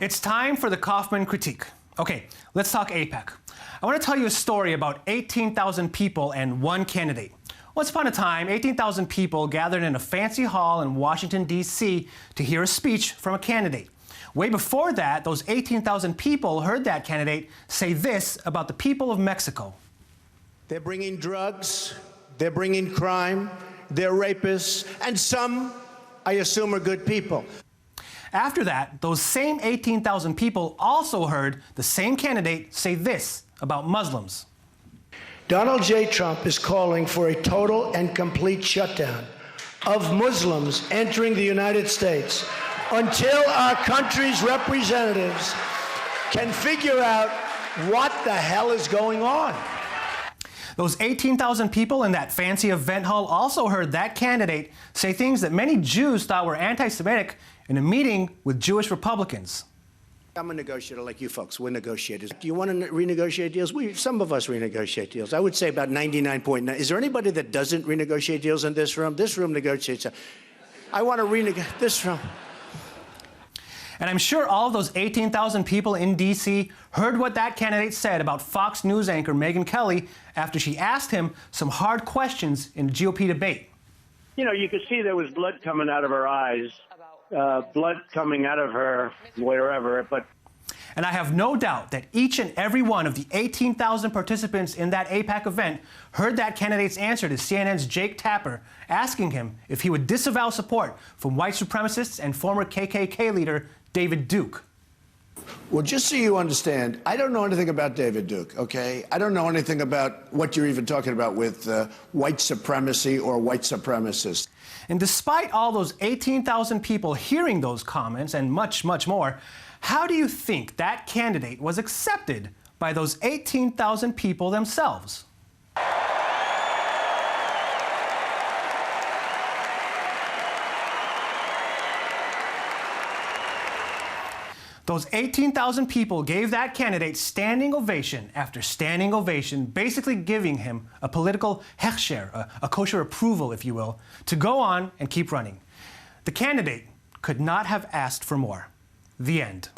It's time for the Kaufman critique. Okay, let's talk AIPAC. I want to tell you a story about 18,000 people and one candidate. Once upon a time, 18,000 people gathered in a fancy hall in Washington, D.C. to hear a speech from a candidate. Way before that, those 18,000 people heard that candidate say this about the people of Mexico. They're bringing drugs, they're bringing crime, they're rapists, and some, I assume, are good people. After that, those same 18,000 people also heard the same candidate say this about Muslims. Donald J. Trump is calling for a total and complete shutdown of Muslims entering the United States until our country's representatives can figure out what the hell is going on. Those 18,000 people in that fancy event hall also heard that candidate say things that many Jews thought were anti-Semitic in a meeting with Jewish Republicans. I'm a negotiator like you folks. We're negotiators. Do you want to renegotiate deals? Some of us renegotiate deals. I would say about 99.9. Is there anybody that doesn't renegotiate deals in this room? This room negotiates. I want to renegotiate this room. And I'm sure all of those 18,000 people in D.C. heard what that candidate said about Fox News anchor Megyn Kelly after she asked him some hard questions in a GOP debate. You know, you could see there was blood coming out of her eyes, blood coming out of her wherever, but... And I have no doubt that each and every one of the 18,000 participants in that AIPAC event heard that candidate's answer to CNN's Jake Tapper, asking him if he would disavow support from white supremacists and former KKK leader David Duke. Well, just so you understand, I don't know anything about David Duke, okay? I don't know anything about what you're even talking about with white supremacy or white supremacists. And despite all those 18,000 people hearing those comments and much, much more, how do you think that candidate was accepted by those 18,000 people themselves? Those 18,000 people gave that candidate standing ovation after standing ovation, basically giving him a political hechsher, a kosher approval, if you will, to go on and keep running. The candidate could not have asked for more. The end.